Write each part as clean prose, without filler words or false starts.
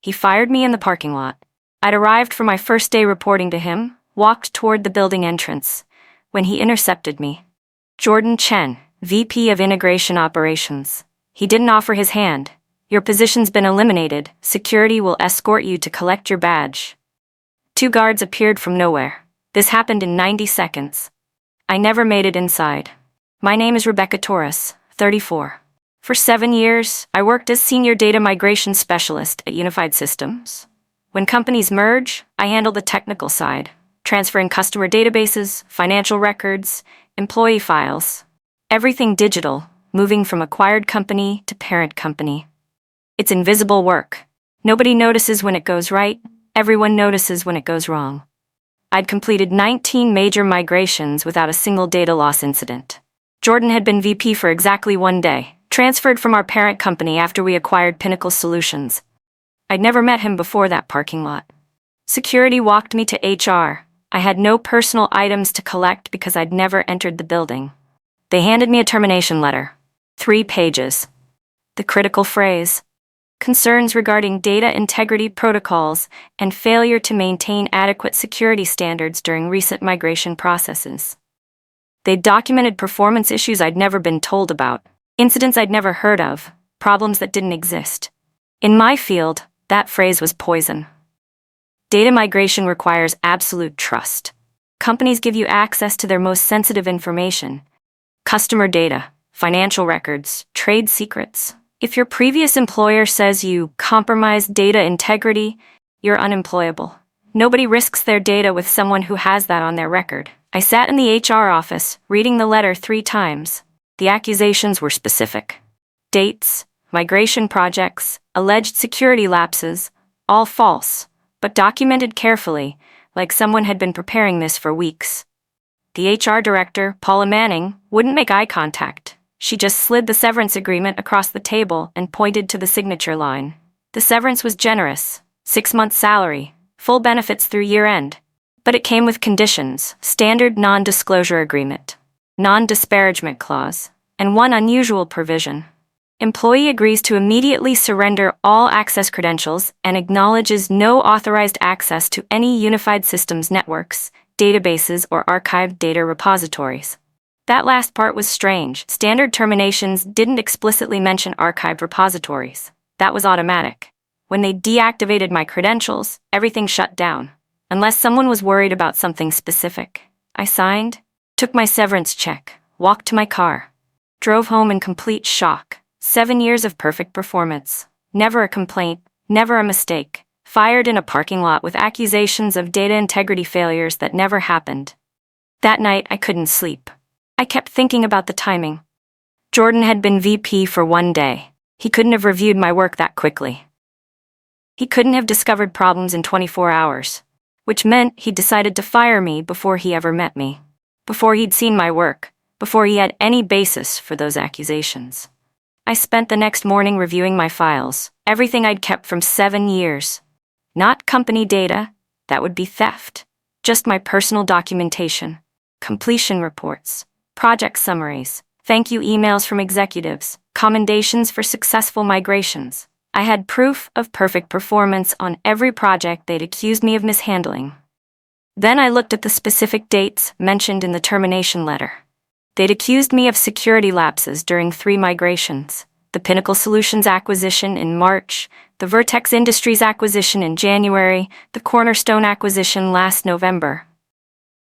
He fired me in the parking lot. I'd arrived for my first day reporting to him, walked toward the building entrance, when he intercepted me. Jordan Chen, VP of Integration Operations. He didn't offer his hand. Your position's been eliminated. Security will escort you to collect your badge. 2 guards appeared from nowhere. This happened in 90 seconds. I never made it inside. My name is Rebecca Torres, 34. For 7 years, I worked as Senior Data Migration Specialist at Unified Systems. When companies merge, I handle the technical side, transferring customer databases, financial records, employee files. Everything digital, moving from acquired company to parent company. It's invisible work. Nobody notices when it goes right, everyone notices when it goes wrong. I'd completed 19 major migrations without a single data loss incident. Jordan had been VP for exactly 1 day, transferred from our parent company after we acquired Pinnacle Solutions. I'd never met him before that parking lot. Security walked me to HR. I had no personal items to collect because I'd never entered the building. They handed me a termination letter. 3 pages. The critical phrase: concerns regarding data integrity protocols and failure to maintain adequate security standards during recent migration processes. They documented performance issues I'd never been told about, incidents I'd never heard of, problems that didn't exist. In my field, that phrase was poison. Data migration requires absolute trust. Companies give you access to their most sensitive information: customer data, financial records, trade secrets. If your previous employer says you compromised data integrity, you're unemployable. Nobody risks their data with someone who has that on their record. I sat in the HR office, reading the letter 3 times. The accusations were specific. Dates, migration projects, alleged security lapses, all false, but documented carefully, like someone had been preparing this for weeks. The HR director, Paula Manning, wouldn't make eye contact. She just slid the severance agreement across the table and pointed to the signature line. The severance was generous: 6 months' salary, full benefits through year-end. But it came with conditions: standard non-disclosure agreement, non-disparagement clause, and one unusual provision. Employee agrees to immediately surrender all access credentials and acknowledges no authorized access to any Unified Systems networks, databases, or archived data repositories. That last part was strange. Standard terminations didn't explicitly mention archived repositories. That was automatic. When they deactivated my credentials, everything shut down. Unless someone was worried about something specific. I signed, took my severance check, walked to my car, drove home in complete shock. 7 years of perfect performance. Never a complaint, never a mistake. Fired in a parking lot with accusations of data integrity failures that never happened. That night, I couldn't sleep. I kept thinking about the timing. Jordan had been VP for 1 day. He couldn't have reviewed my work that quickly. He couldn't have discovered problems in 24 hours, which meant he decided to fire me before he ever met me, before he'd seen my work, before he had any basis for those accusations. I spent the next morning reviewing my files, everything I'd kept from 7 years. Not company data, that would be theft. Just my personal documentation, completion reports, project summaries, thank you emails from executives, commendations for successful migrations. I had proof of perfect performance on every project they'd accused me of mishandling. Then I looked at the specific dates mentioned in the termination letter. They'd accused me of security lapses during 3 migrations: the Pinnacle Solutions acquisition in March, the Vertex Industries acquisition in January, the Cornerstone acquisition last November.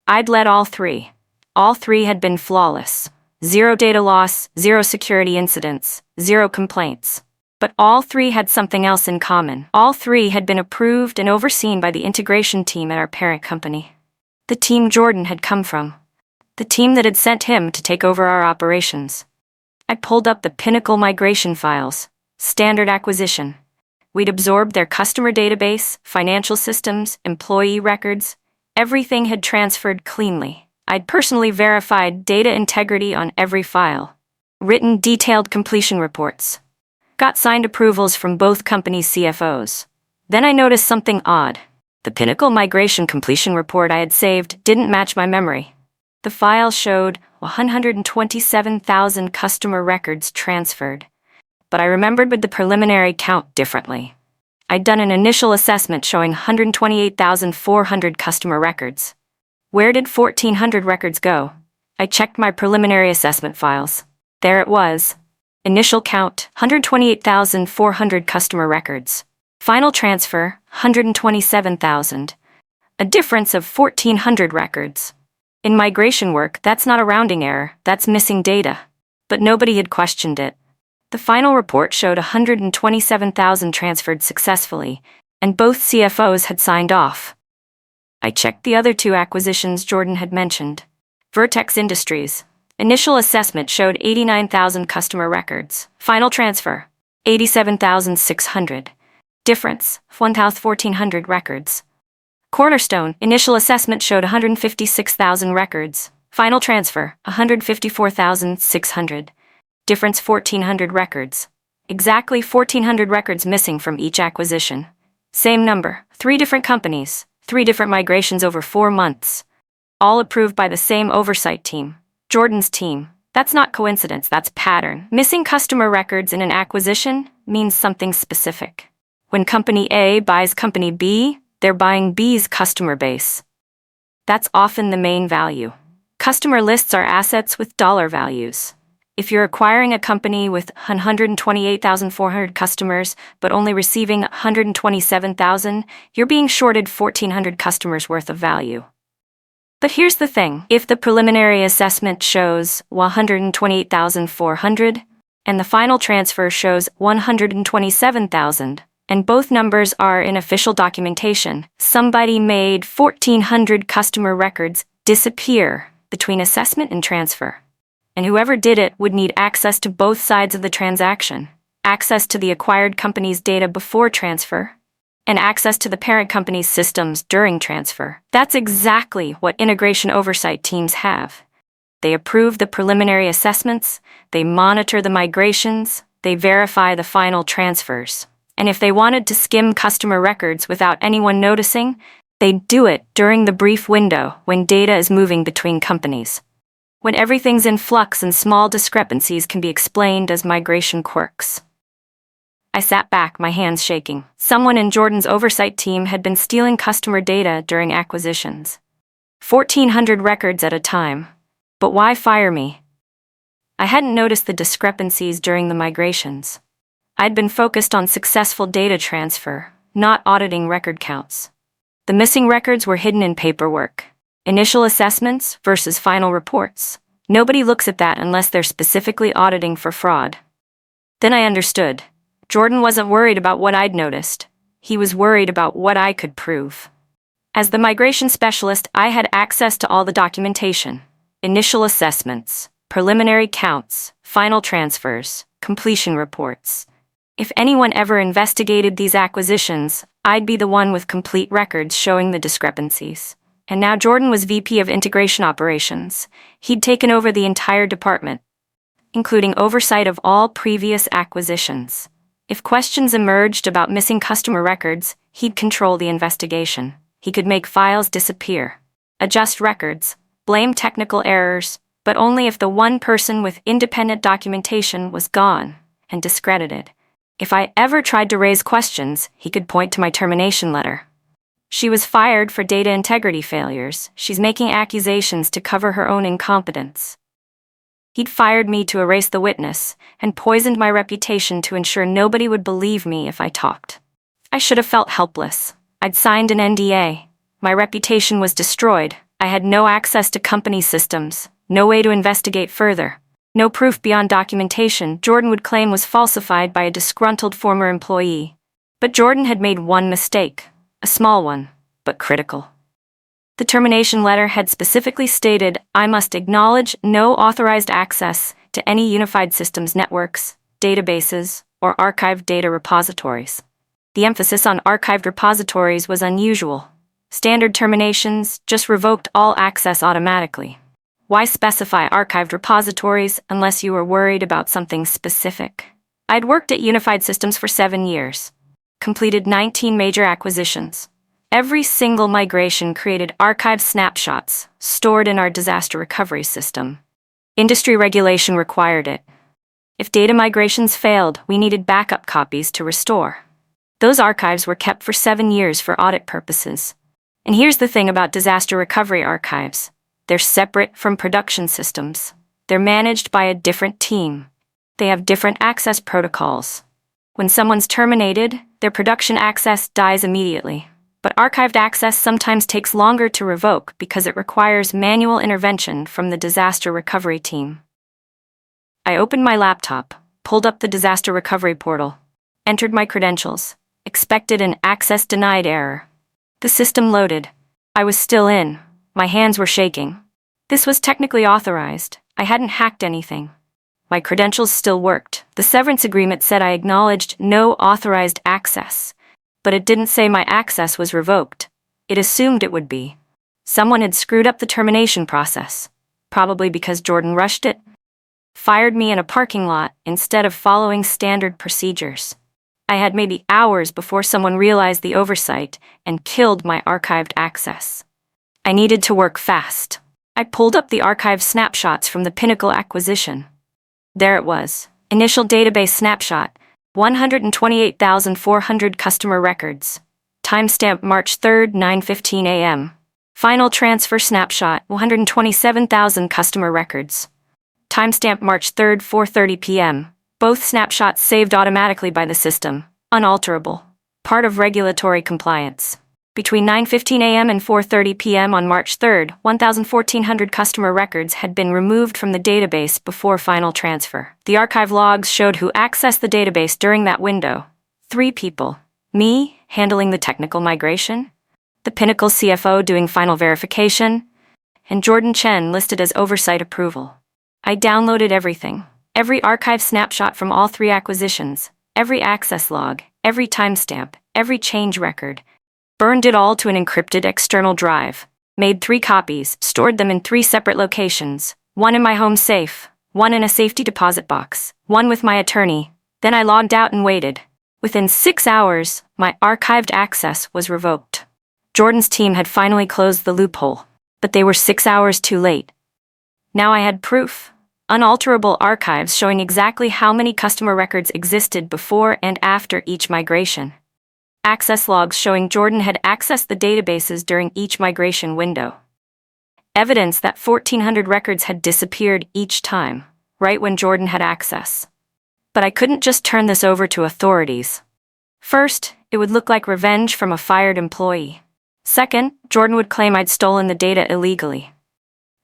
I'd led all 3. All 3 had been flawless. 0 data loss, 0 security incidents, 0 complaints. But all 3 had something else in common. All 3 had been approved and overseen by the integration team at our parent company. The team Jordan had come from. The team that had sent him to take over our operations. I pulled up the Pinnacle migration files. Standard acquisition. We'd absorbed their customer database, financial systems, employee records. Everything had transferred cleanly. I'd personally verified data integrity on every file. Written detailed completion reports. Got signed approvals from both companies' CFOs. Then I noticed something odd. The Pinnacle migration completion report I had saved didn't match my memory. The file showed 127,000 customer records transferred, but I remembered the preliminary count differently. I'd done an initial assessment showing 128,400 customer records. Where did 1,400 records go? I checked my preliminary assessment files. There it was. Initial count, 128,400 customer records. Final transfer, 127,000. A difference of 1,400 records. In migration work, that's not a rounding error, that's missing data. But nobody had questioned it. The final report showed 127,000 transferred successfully, and both CFOs had signed off. I checked the other two acquisitions Jordan had mentioned. Vertex Industries. Initial assessment showed 89,000 customer records. Final transfer, 87,600. Difference, 1,400 records. Cornerstone. Initial assessment showed 156,000 records. Final transfer, 154,600. Difference, 1,400 records. Exactly 1,400 records missing from each acquisition. Same number, 3 different companies, 3 different migrations over 4 months. All approved by the same oversight team, Jordan's team. That's not coincidence, that's pattern. Missing customer records in an acquisition means something specific. When Company A buys Company B, they're buying B's customer base. That's often the main value. Customer lists are assets with dollar values. If you're acquiring a company with 128,400 customers, but only receiving 127,000, you're being shorted 1,400 customers worth of value. But here's the thing, if the preliminary assessment shows 128,400, and the final transfer shows 127,000, and both numbers are in official documentation, somebody made 1,400 customer records disappear between assessment and transfer. And whoever did it would need access to both sides of the transaction, access to the acquired company's data before transfer, and access to the parent company's systems during transfer. That's exactly what integration oversight teams have. They approve the preliminary assessments, they monitor the migrations, they verify the final transfers. And if they wanted to skim customer records without anyone noticing, they'd do it during the brief window when data is moving between companies. When everything's in flux and small discrepancies can be explained as migration quirks. I sat back, my hands shaking. Someone in Jordan's oversight team had been stealing customer data during acquisitions. 1,400 records at a time. But why fire me? I hadn't noticed the discrepancies during the migrations. I'd been focused on successful data transfer, not auditing record counts. The missing records were hidden in paperwork. Initial assessments versus final reports. Nobody looks at that unless they're specifically auditing for fraud. Then I understood. Jordan wasn't worried about what I'd noticed. He was worried about what I could prove. As the migration specialist, I had access to all the documentation. Initial assessments, preliminary counts, final transfers, completion reports. If anyone ever investigated these acquisitions, I'd be the one with complete records showing the discrepancies. And now Jordan was VP of Integration Operations. He'd taken over the entire department, including oversight of all previous acquisitions. If questions emerged about missing customer records, he'd control the investigation. He could make files disappear, adjust records, blame technical errors, but only if the one person with independent documentation was gone and discredited. If I ever tried to raise questions, he could point to my termination letter. She was fired for data integrity failures. She's making accusations to cover her own incompetence. He'd fired me to erase the witness and poisoned my reputation to ensure nobody would believe me if I talked. I should have felt helpless. I'd signed an NDA. My reputation was destroyed. I had no access to company systems, no way to investigate further. No proof beyond documentation Jordan would claim was falsified by a disgruntled former employee. But Jordan had made one mistake, a small one, but critical. The termination letter had specifically stated I must acknowledge no authorized access to any unified systems networks, databases, or archived data repositories. The emphasis on archived repositories was unusual. Standard terminations just revoked all access automatically. Why specify archived repositories unless you were worried about something specific? I'd worked at Unified Systems for 7 years, completed 19 major acquisitions. Every single migration created archive snapshots stored in our disaster recovery system. Industry regulation required it. If data migrations failed, we needed backup copies to restore. Those archives were kept for 7 years for audit purposes. And here's the thing about disaster recovery archives. They're separate from production systems. They're managed by a different team. They have different access protocols. When someone's terminated, their production access dies immediately. But archived access sometimes takes longer to revoke because it requires manual intervention from the disaster recovery team. I opened my laptop, pulled up the disaster recovery portal, entered my credentials, expected an access denied error. The system loaded. I was still in. My hands were shaking. This was technically authorized. I hadn't hacked anything. My credentials still worked. The severance agreement said I acknowledged no authorized access, but it didn't say my access was revoked. It assumed it would be. Someone had screwed up the termination process, probably because Jordan rushed it, fired me in a parking lot instead of following standard procedures. I had maybe hours before someone realized the oversight and killed my archived access. I needed to work fast. I pulled up the archive snapshots from the Pinnacle acquisition. There it was. Initial database snapshot, 128,400 customer records. Timestamp March 3, 9:15 a.m. Final transfer snapshot, 127,000 customer records. Timestamp March 3, 4:30 p.m. Both snapshots saved automatically by the system, unalterable. Part of regulatory compliance. Between 9:15 a.m. and 4:30 p.m. on March 3rd, 1,400 customer records had been removed from the database before final transfer. The archive logs showed who accessed the database during that window. 3 people. Me, handling the technical migration, the Pinnacle CFO doing final verification, and Jordan Chen listed as oversight approval. I downloaded everything. Every archive snapshot from all 3 acquisitions, every access log, every timestamp, every change record, burned it all to an encrypted external drive, made 3 copies, stored them in 3 separate locations, one in my home safe, one in a safety deposit box, one with my attorney. Then I logged out and waited. Within 6 hours, my archived access was revoked. Jordan's team had finally closed the loophole, but they were 6 hours too late. Now I had proof. Unalterable archives showing exactly how many customer records existed before and after each migration. Access logs showing Jordan had accessed the databases during each migration window. Evidence that 1,400 records had disappeared each time, right when Jordan had access. But I couldn't just turn this over to authorities. First, it would look like revenge from a fired employee. Second, Jordan would claim I'd stolen the data illegally.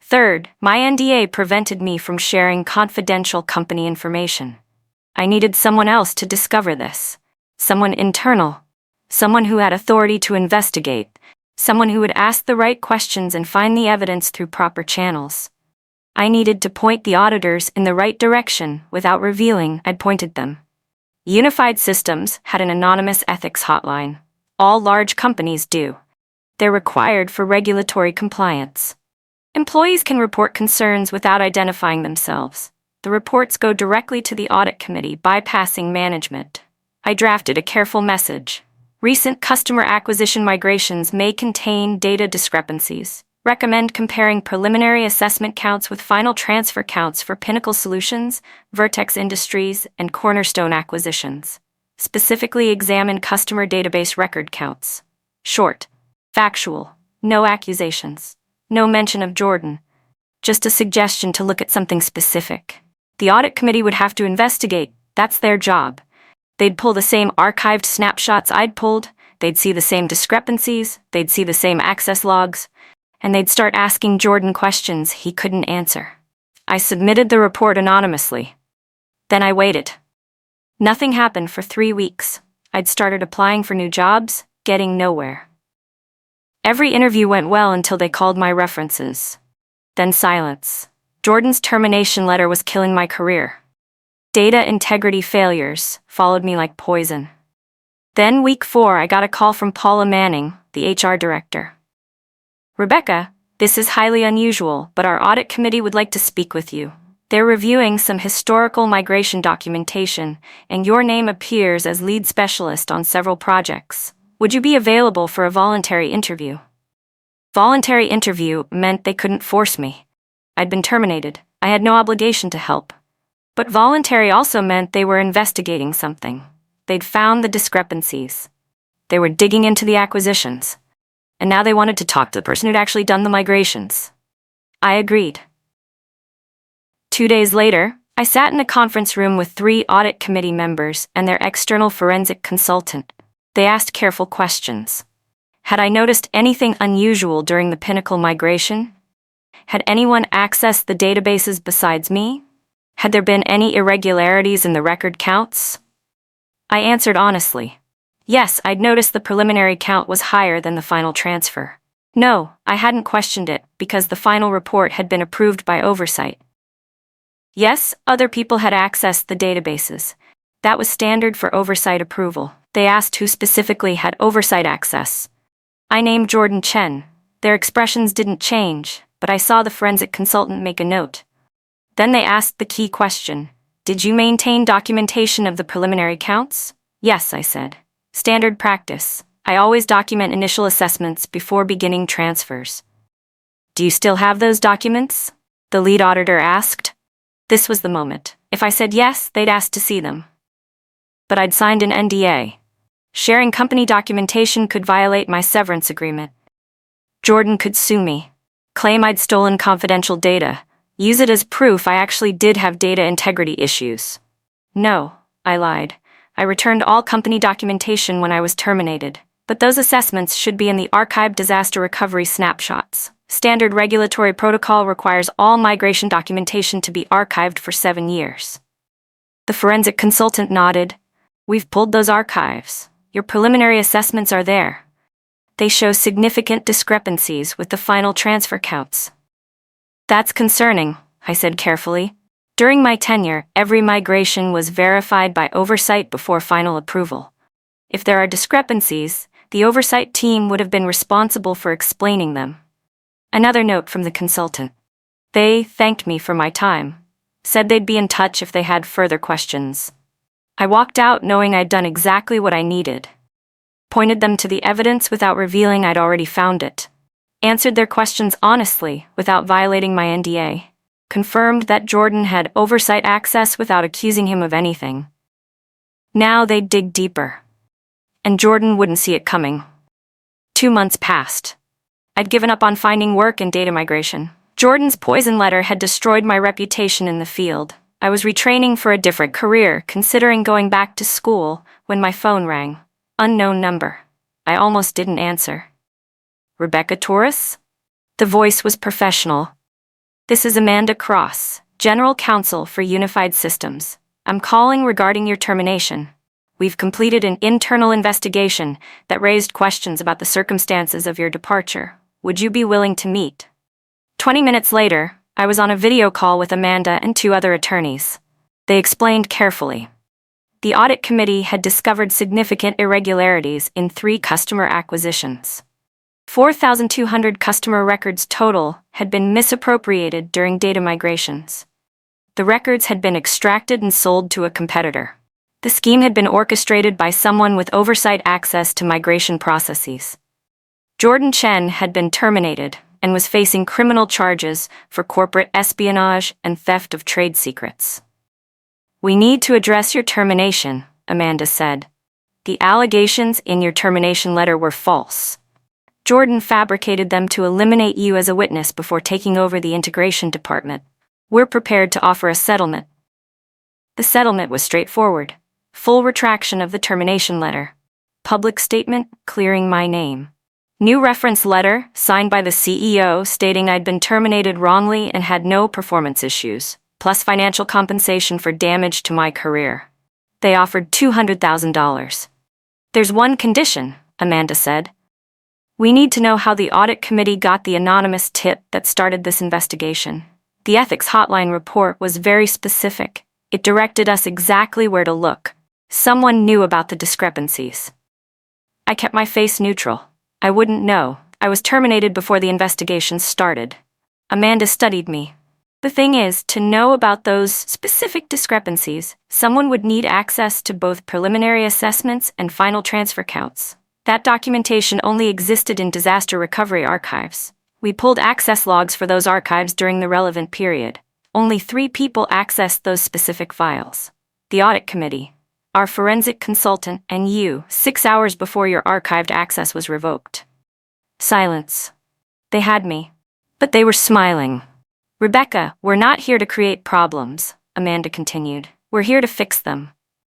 Third, my NDA prevented me from sharing confidential company information. I needed someone else to discover this. Someone internal. Someone who had authority to investigate. Someone who would ask the right questions and find the evidence through proper channels. I needed to point the auditors in the right direction without revealing I'd pointed them. Unified Systems had an anonymous ethics hotline. All large companies do. They're required for regulatory compliance. Employees can report concerns without identifying themselves. The reports go directly to the audit committee, bypassing management. I drafted a careful message. Recent customer acquisition migrations may contain data discrepancies. Recommend comparing preliminary assessment counts with final transfer counts for Pinnacle Solutions, Vertex Industries, and Cornerstone acquisitions. Specifically examine customer database record counts. Short. Factual. No accusations. No mention of Jordan. Just a suggestion to look at something specific. The audit committee would have to investigate. That's their job. They'd pull the same archived snapshots I'd pulled, they'd see the same discrepancies, they'd see the same access logs, and they'd start asking Jordan questions he couldn't answer. I submitted the report anonymously. Then I waited. Nothing happened for 3 weeks. I'd started applying for new jobs, getting nowhere. Every interview went well until they called my references. Then silence. Jordan's termination letter was killing my career. Data integrity failures followed me like poison. Then week 4, I got a call from Paula Manning, the HR director. Rebecca, this is highly unusual, but our audit committee would like to speak with you. They're reviewing some historical migration documentation, and your name appears as lead specialist on several projects. Would you be available for a voluntary interview? Voluntary interview meant they couldn't force me. I'd been terminated. I had no obligation to help. But voluntary also meant they were investigating something. They'd found the discrepancies. They were digging into the acquisitions. And now they wanted to talk to the person who'd actually done the migrations. I agreed. 2 days later, I sat in a conference room with 3 audit committee members and their external forensic consultant. They asked careful questions. Had I noticed anything unusual during the Pinnacle migration? Had anyone accessed the databases besides me? Had there been any irregularities in the record counts? I answered honestly. Yes, I'd noticed the preliminary count was higher than the final transfer. No, I hadn't questioned it because the final report had been approved by oversight. Yes, other people had accessed the databases. That was standard for oversight approval. They asked who specifically had oversight access. I named Jordan Chen. Their expressions didn't change, but I saw the forensic consultant make a note. Then they asked the key question. Did you maintain documentation of the preliminary counts? Yes, I said. Standard practice. I always document initial assessments before beginning transfers. Do you still have those documents? The lead auditor asked. This was the moment. If I said yes, they'd ask to see them. But I'd signed an NDA. Sharing company documentation could violate my severance agreement. Jordan could sue me, claim I'd stolen confidential data, use it as proof I actually did have data integrity issues. No, I lied. I returned all company documentation when I was terminated, but those assessments should be in the archived disaster recovery snapshots. Standard regulatory protocol requires all migration documentation to be archived for 7 years. The forensic consultant nodded. We've pulled those archives. Your preliminary assessments are there. They show significant discrepancies with the final transfer counts. That's concerning, I said carefully. During my tenure, every migration was verified by oversight before final approval. If there are discrepancies, the oversight team would have been responsible for explaining them. Another note from the consultant. They thanked me for my time, said they'd be in touch if they had further questions. I walked out knowing I'd done exactly what I needed. Pointed them to the evidence without revealing I'd already found it. Answered their questions honestly without violating my NDA. Confirmed that Jordan had oversight access without accusing him of anything. Now they'd dig deeper. And Jordan wouldn't see it coming. 2 months passed. I'd given up on finding work in data migration. Jordan's poison letter had destroyed my reputation in the field. I was retraining for a different career, considering going back to school, when my phone rang. Unknown number. I almost didn't answer. Rebecca Torres? The voice was professional. This is Amanda Cross, General Counsel for Unified Systems. I'm calling regarding your termination. We've completed an internal investigation that raised questions about the circumstances of your departure. Would you be willing to meet? 20 minutes later, I was on a video call with Amanda and 2 other attorneys. They explained carefully. The audit committee had discovered significant irregularities in 3 customer acquisitions. 4,200 customer records total had been misappropriated during data migrations. The records had been extracted and sold to a competitor. The scheme had been orchestrated by someone with oversight access to migration processes. Jordan Chen had been terminated and was facing criminal charges for corporate espionage and theft of trade secrets. We need to address your termination, Amanda said. The allegations in your termination letter were false. Jordan fabricated them to eliminate you as a witness before taking over the integration department. We're prepared to offer a settlement. The settlement was straightforward. Full retraction of the termination letter. Public statement clearing my name. New reference letter signed by the CEO stating I'd been terminated wrongly and had no performance issues, plus financial compensation for damage to my career. They offered $200,000. There's one condition, Amanda said. We need to know how the audit committee got the anonymous tip that started this investigation. The ethics hotline report was very specific. It directed us exactly where to look. Someone knew about the discrepancies. I kept my face neutral. I wouldn't know. I was terminated before the investigation started. Amanda studied me. The thing is, to know about those specific discrepancies, someone would need access to both preliminary assessments and final transfer counts. That documentation only existed in disaster recovery archives. We pulled access logs for those archives during the relevant period. Only 3 people accessed those specific files. The audit committee. our forensic consultant, and you, 6 hours before your archived access was revoked. Silence. They had me. But they were smiling. Rebecca, we're not here to create problems, Amanda continued. We're here to fix them.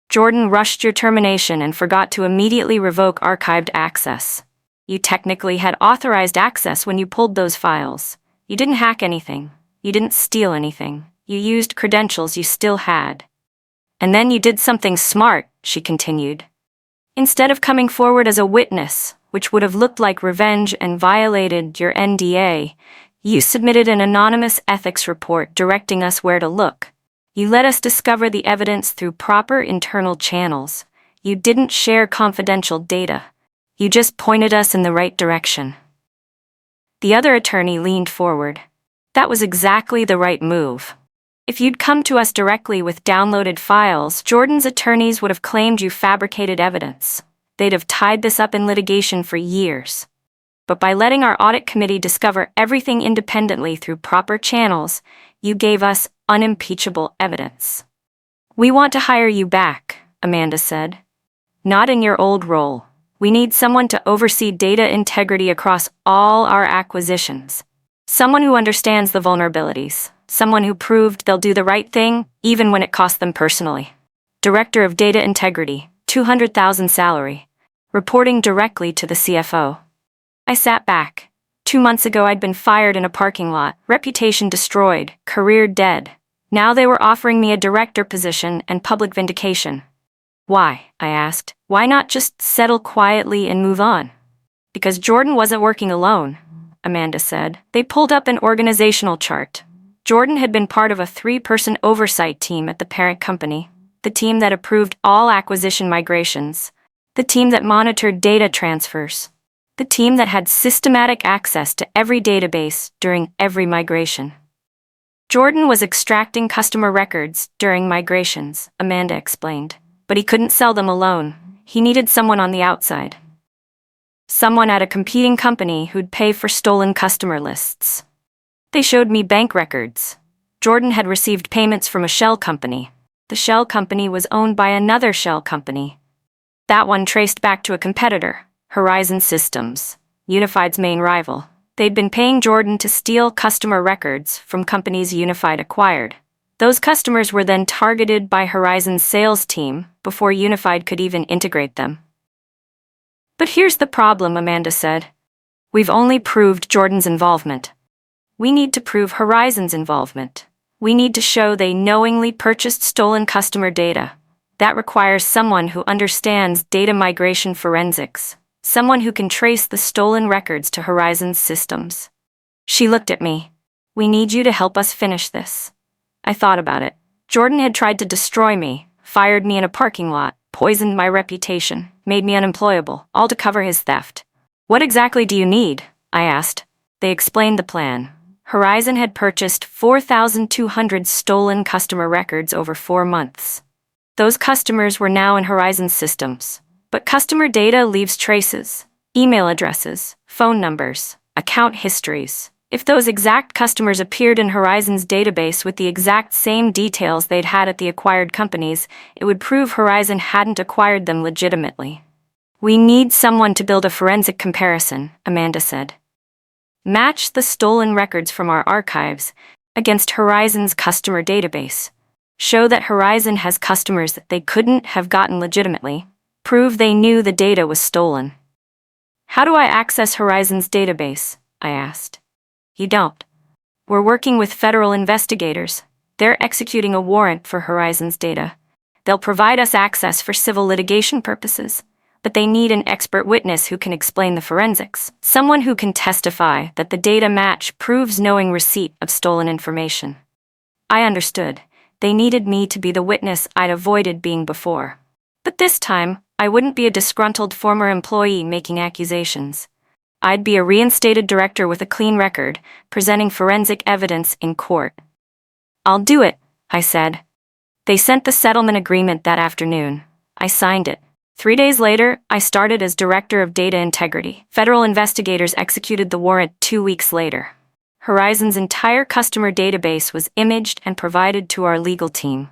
Jordan rushed your termination and forgot to immediately revoke archived access. You technically had authorized access when you pulled those files. You didn't hack anything. You didn't steal anything. You used credentials you still had. And then you did something smart, she continued. Instead of coming forward as a witness, which would have looked like revenge and violated your NDA, you submitted an anonymous ethics report directing us where to look. You let us discover the evidence through proper internal channels. You didn't share confidential data. You just pointed us in the right direction. The other attorney leaned forward. That was exactly the right move. If you'd come to us directly with downloaded files, Jordan's attorneys would have claimed you fabricated evidence. They'd have tied this up in litigation for years. But by letting our audit committee discover everything independently through proper channels, you gave us unimpeachable evidence. We want to hire you back, Amanda said. Not in your old role. We need someone to oversee data integrity across all our acquisitions. Someone who understands the vulnerabilities. Someone who proved they'll do the right thing, even when it costs them personally. Director of Data Integrity, $200,000 salary. Reporting directly to the CFO. I sat back. 2 months ago I'd been fired in a parking lot, reputation destroyed, career dead. Now they were offering me a director position and public vindication. Why? I asked. Why not just settle quietly and move on? Because Jordan wasn't working alone, Amanda said. They pulled up an organizational chart. Jordan had been part of a 3-person oversight team at the parent company, the team that approved all acquisition migrations, the team that monitored data transfers, the team that had systematic access to every database during every migration. Jordan was extracting customer records during migrations, Amanda explained, but he couldn't sell them alone. He needed someone on the outside. Someone at a competing company who'd pay for stolen customer lists. They showed me bank records. Jordan had received payments from a shell company. The shell company was owned by another shell company. That one traced back to a competitor, Horizon Systems, Unified's main rival. They'd been paying Jordan to steal customer records from companies Unified acquired. Those customers were then targeted by Horizon's sales team before Unified could even integrate them. But here's the problem, Amanda said. We've only proved Jordan's involvement. We need to prove Horizon's involvement. We need to show they knowingly purchased stolen customer data. That requires someone who understands data migration forensics, someone who can trace the stolen records to Horizon's systems. She looked at me. We need you to help us finish this. I thought about it. Jordan had tried to destroy me, fired me in a parking lot, poisoned my reputation, made me unemployable, all to cover his theft. What exactly do you need? I asked. They explained the plan. Horizon had purchased 4,200 stolen customer records over 4 months. Those customers were now in Horizon's systems. But customer data leaves traces, email addresses, phone numbers, account histories. If those exact customers appeared in Horizon's database with the exact same details they'd had at the acquired companies, it would prove Horizon hadn't acquired them legitimately. We need someone to build a forensic comparison, Amanda said. Match the stolen records from our archives against Horizon's customer database. Show that Horizon has customers that they couldn't have gotten legitimately. Prove they knew the data was stolen. How do I access Horizon's database? I asked. You don't. We're working with federal investigators. They're executing a warrant for Horizon's data. They'll provide us access for civil litigation purposes, but they need an expert witness who can explain the forensics, someone who can testify that the data match proves knowing receipt of stolen information. I understood. They needed me to be the witness I'd avoided being before. But this time, I wouldn't be a disgruntled former employee making accusations. I'd be a reinstated director with a clean record, presenting forensic evidence in court. I'll do it, I said. They sent the settlement agreement that afternoon. I signed it. 3 days later, I started as Director of Data Integrity. Federal investigators executed the warrant 2 weeks later. Horizon's entire customer database was imaged and provided to our legal team.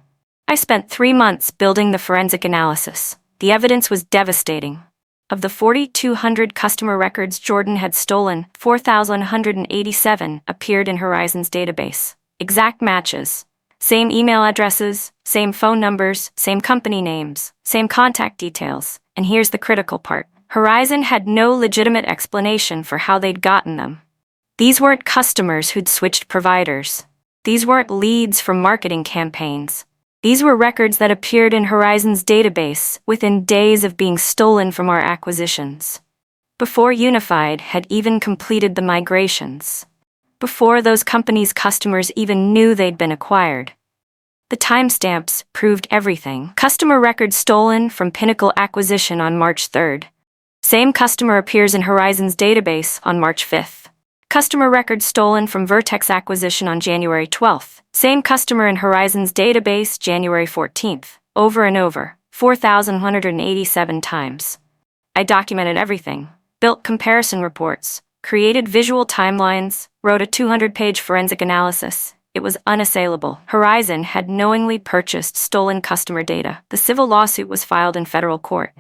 I spent 3 months building the forensic analysis. The evidence was devastating. Of the 4,200 customer records Jordan had stolen, 4,187 appeared in Horizon's database. Exact matches. Same email addresses, same phone numbers, same company names, same contact details. And here's the critical part. Horizon had no legitimate explanation for how they'd gotten them. These weren't customers who'd switched providers. These weren't leads from marketing campaigns. These were records that appeared in Horizon's database within days of being stolen from our acquisitions. Before Unified had even completed the migrations. Before those companies' customers even knew they'd been acquired. The timestamps proved everything. Customer records stolen from Pinnacle acquisition on March 3rd. Same customer appears in Horizon's database on March 5th. Customer records stolen from Vertex acquisition on January 12th. Same customer in Horizon's database January 14th. Over and over, 4,187 times. I documented everything, built comparison reports, created visual timelines, wrote a 200-page forensic analysis. It was unassailable. Horizon had knowingly purchased stolen customer data. The civil lawsuit was filed in federal court.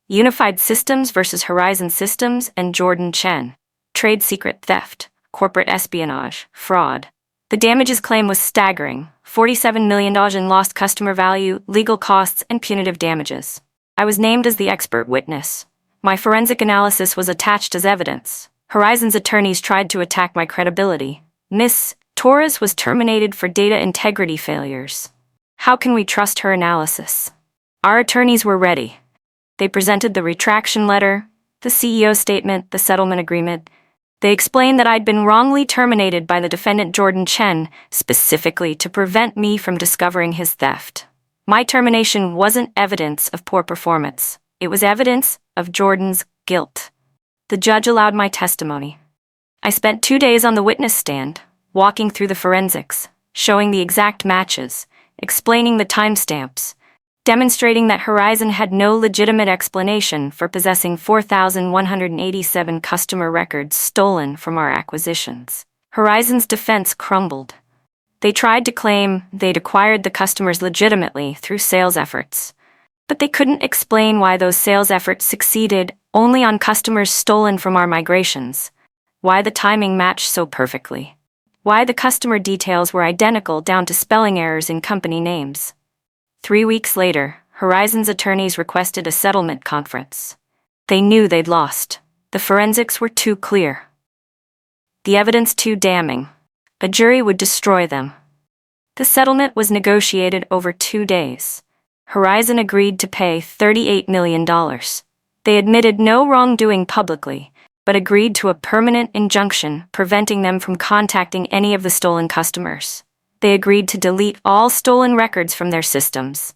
Unified Systems versus Horizon Systems and Jordan Chen. Trade secret theft, corporate espionage, fraud. The damages claim was staggering: $47 million in lost customer value, legal costs, and punitive damages. I was named as the expert witness. My forensic analysis was attached as evidence. Horizon's attorneys tried to attack my credibility. Miss Torres was terminated for data integrity failures. How can we trust her analysis? Our attorneys were ready. They presented the retraction letter, the CEO statement, the settlement agreement. They explained that I'd been wrongly terminated by the defendant Jordan Chen, specifically to prevent me from discovering his theft. My termination wasn't evidence of poor performance. It was evidence of Jordan's guilt. The judge allowed my testimony. I spent 2 days on the witness stand, walking through the forensics, showing the exact matches, explaining the timestamps, demonstrating that Horizon had no legitimate explanation for possessing 4,187 customer records stolen from our acquisitions. Horizon's defense crumbled. They tried to claim they'd acquired the customers legitimately through sales efforts, but they couldn't explain why those sales efforts succeeded only on customers stolen from our migrations, why the timing matched so perfectly, why the customer details were identical down to spelling errors in company names. 3 weeks later, Horizon's attorneys requested a settlement conference. They knew they'd lost. The forensics were too clear. The evidence too damning. A jury would destroy them. The settlement was negotiated over 2 days. Horizon agreed to pay $38 million. They admitted no wrongdoing publicly, but agreed to a permanent injunction preventing them from contacting any of the stolen customers. They agreed to delete all stolen records from their systems.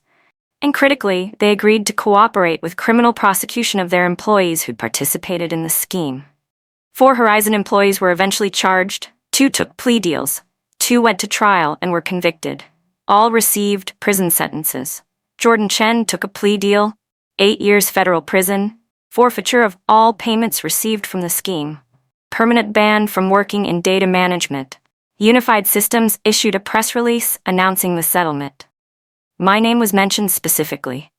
And critically, they agreed to cooperate with criminal prosecution of their employees who'd participated in the scheme. 4 Horizon employees were eventually charged, 2 took plea deals, 2 went to trial and were convicted. All received prison sentences. Jordan Chen took a plea deal, 8 years federal prison, forfeiture of all payments received from the scheme, permanent ban from working in data management. Unified Systems issued a press release announcing the settlement. My name was mentioned specifically.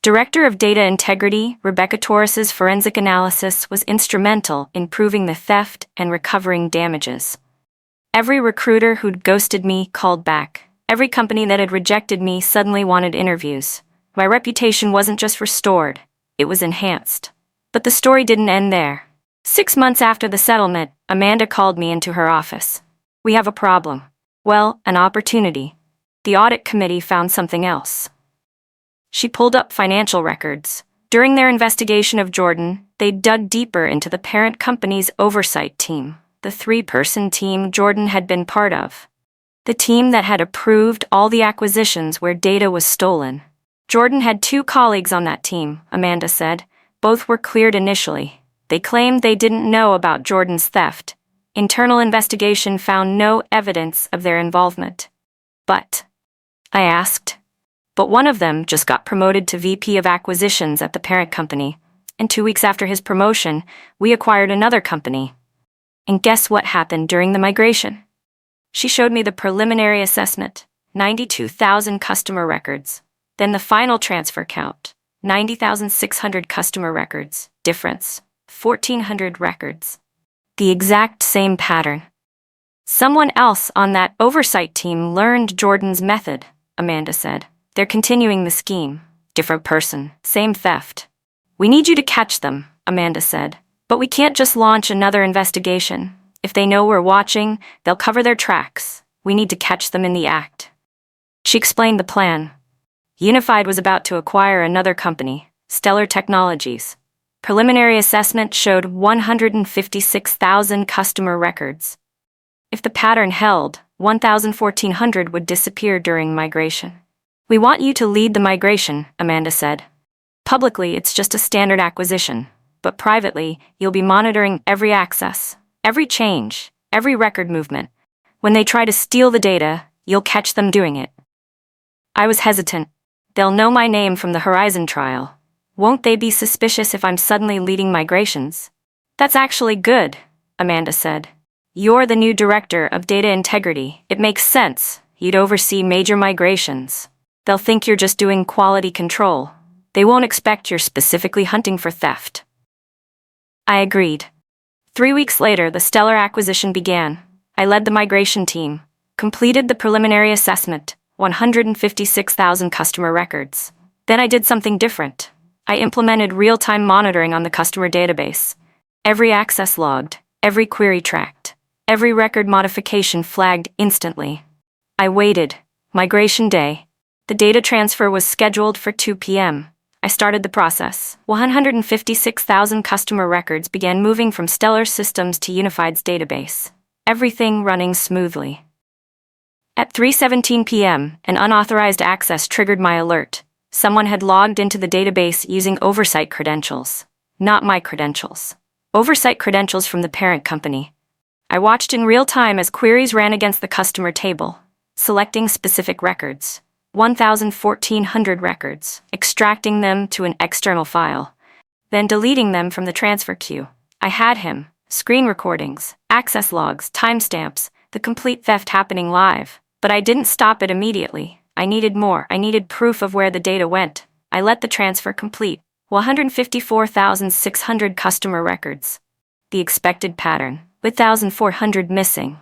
Director of Data Integrity, Rebecca Torres's forensic analysis was instrumental in proving the theft and recovering damages. Every recruiter who'd ghosted me called back. Every company that had rejected me suddenly wanted interviews. My reputation wasn't just restored, it was enhanced. But the story didn't end there. 6 months after the settlement, Amanda called me into her office. We have a problem. Well, an opportunity. The audit committee found something else. She pulled up financial records. During their investigation of Jordan, they dug deeper into the parent company's oversight team, the 3-person team Jordan had been part of. The team that had approved all the acquisitions where data was stolen. Jordan had 2 colleagues on that team, Amanda said. Both were cleared initially. They claimed they didn't know about Jordan's theft. Internal investigation found no evidence of their involvement. But, I asked, but one of them just got promoted to VP of Acquisitions at the parent company, and 2 weeks after his promotion, we acquired another company. And guess what happened during the migration? She showed me the preliminary assessment. 92,000 customer records. Then the final transfer count, 90,600 customer records. Difference, 1,400 records. The exact same pattern. Someone else on that oversight team learned Jordan's method, Amanda said. They're continuing the scheme. Different person, same theft. We need you to catch them, Amanda said. But we can't just launch another investigation. If they know we're watching, they'll cover their tracks. We need to catch them in the act. She explained the plan. Unified was about to acquire another company, Stellar Technologies. Preliminary assessment showed 156,000 customer records. If the pattern held, 1,400 would disappear during migration. We want you to lead the migration, Amanda said. Publicly, it's just a standard acquisition, but privately, you'll be monitoring every access, every change, every record movement. When they try to steal the data, you'll catch them doing it. I was hesitant. They'll know my name from the Horizon trial. Won't they be suspicious if I'm suddenly leading migrations? That's actually good, Amanda said. You're the new director of data integrity. It makes sense. You'd oversee major migrations. They'll think you're just doing quality control. They won't expect you're specifically hunting for theft. I agreed. 3 weeks later, the Stellar acquisition began. I led the migration team, completed the preliminary assessment, 156,000 customer records. Then I did something different. I implemented real-time monitoring on the customer database. Every access logged, every query tracked, every record modification flagged instantly. I waited. Migration day. The data transfer was scheduled for 2 p.m. I started the process. 156,000 customer records began moving from Stellar systems to Unified's database. Everything running smoothly. At 3:17 p.m., an unauthorized access triggered my alert. Someone had logged into the database using oversight credentials. Not my credentials. Oversight credentials from the parent company. I watched in real time as queries ran against the customer table, selecting specific records. 1,400 records, extracting them to an external file, then deleting them from the transfer queue. I had him. Screen recordings, access logs, timestamps, the complete theft happening live. But I didn't stop it immediately. I needed more. I needed proof of where the data went. I let the transfer complete. 154,600 customer records. The expected pattern, with 1,400 missing.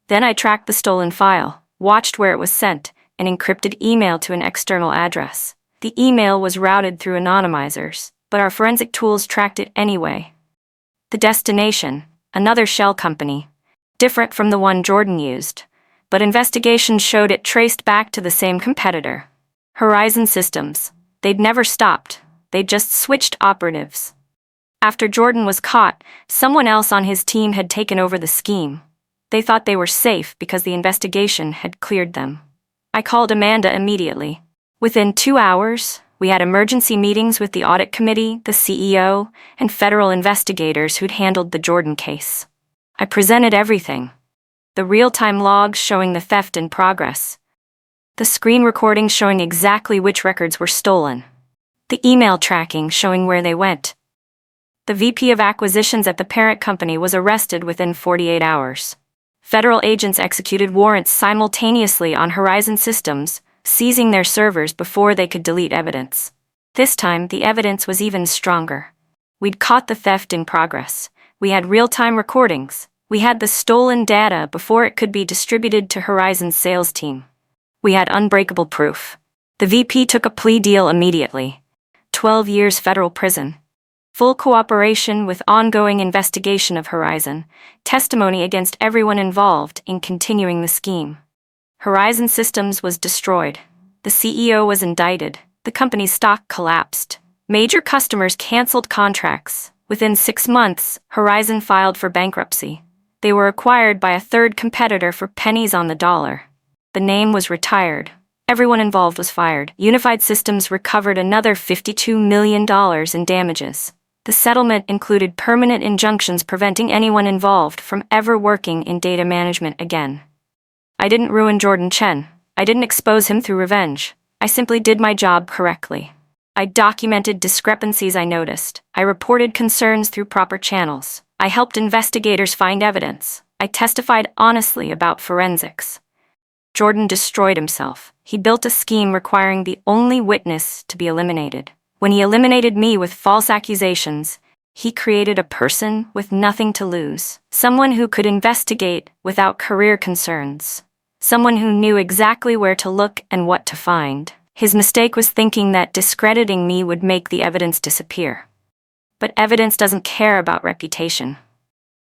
Then I tracked the stolen file, watched where it was sent, an encrypted email to an external address. The email was routed through anonymizers, but our forensic tools tracked it anyway. The destination, another shell company, different from the one Jordan used, but investigations showed it traced back to the same competitor. Horizon Systems. They'd never stopped. They'd just switched operatives. After Jordan was caught, someone else on his team had taken over the scheme. They thought they were safe because the investigation had cleared them. I called Amanda immediately. Within 2 hours, we had emergency meetings with the audit committee, the CEO, and federal investigators who'd handled the Jordan case. I presented everything. The real-time logs showing the theft in progress. The screen recordings showing exactly which records were stolen. The email tracking showing where they went. The VP of acquisitions at the parent company was arrested within 48 hours. Federal agents executed warrants simultaneously on Horizon Systems, seizing their servers before they could delete evidence. This time, the evidence was even stronger. We'd caught the theft in progress. We had real-time recordings. We had the stolen data before it could be distributed to Horizon's sales team. We had unbreakable proof. The VP took a plea deal immediately. 12 years federal prison. Full cooperation with ongoing investigation of Horizon, testimony against everyone involved in continuing the scheme. Horizon Systems was destroyed. The CEO was indicted. The company's stock collapsed. Major customers canceled contracts. Within 6 months, Horizon filed for bankruptcy. They were acquired by a third competitor for pennies on the dollar. The name was retired. Everyone involved was fired. Unified Systems recovered another $52 million in damages. The settlement included permanent injunctions preventing anyone involved from ever working in data management again. I didn't ruin Jordan Chen. I didn't expose him through revenge. I simply did my job correctly. I documented discrepancies I noticed. I reported concerns through proper channels. I helped investigators find evidence. I testified honestly about forensics. Jordan destroyed himself. He built a scheme requiring the only witness to be eliminated. When he eliminated me with false accusations, he created a person with nothing to lose. Someone who could investigate without career concerns. Someone who knew exactly where to look and what to find. His mistake was thinking that discrediting me would make the evidence disappear. But evidence doesn't care about reputation.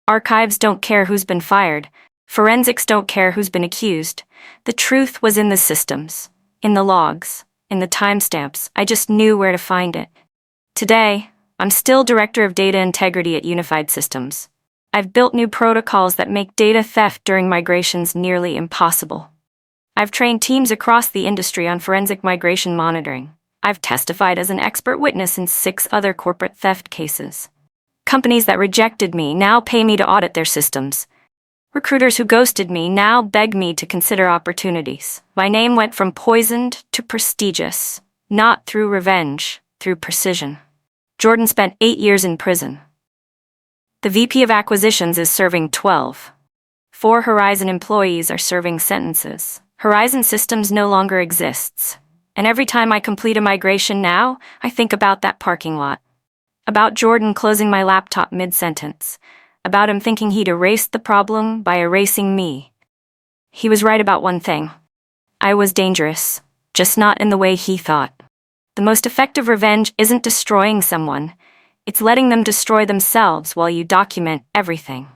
Archives don't care who's been fired. Forensics don't care who's been accused. The truth was in the systems, in the logs, in the timestamps. I just knew where to find it. Today, I'm still Director of Data Integrity at Unified Systems. I've built new protocols that make data theft during migrations nearly impossible. I've trained teams across the industry on forensic migration monitoring. I've testified as an expert witness in 6 other corporate theft cases. Companies that rejected me now pay me to audit their systems. Recruiters who ghosted me now beg me to consider opportunities. My name went from poisoned to prestigious, not through revenge, through precision. Jordan spent 8 years in prison. The VP of Acquisitions is serving 12. 4 Horizon employees are serving sentences. Horizon Systems no longer exists. And every time I complete a migration now, I think about that parking lot. About Jordan closing my laptop mid-sentence. About him thinking he'd erased the problem by erasing me. He was right about one thing. I was dangerous, just not in the way he thought. The most effective revenge isn't destroying someone. It's letting them destroy themselves while you document everything.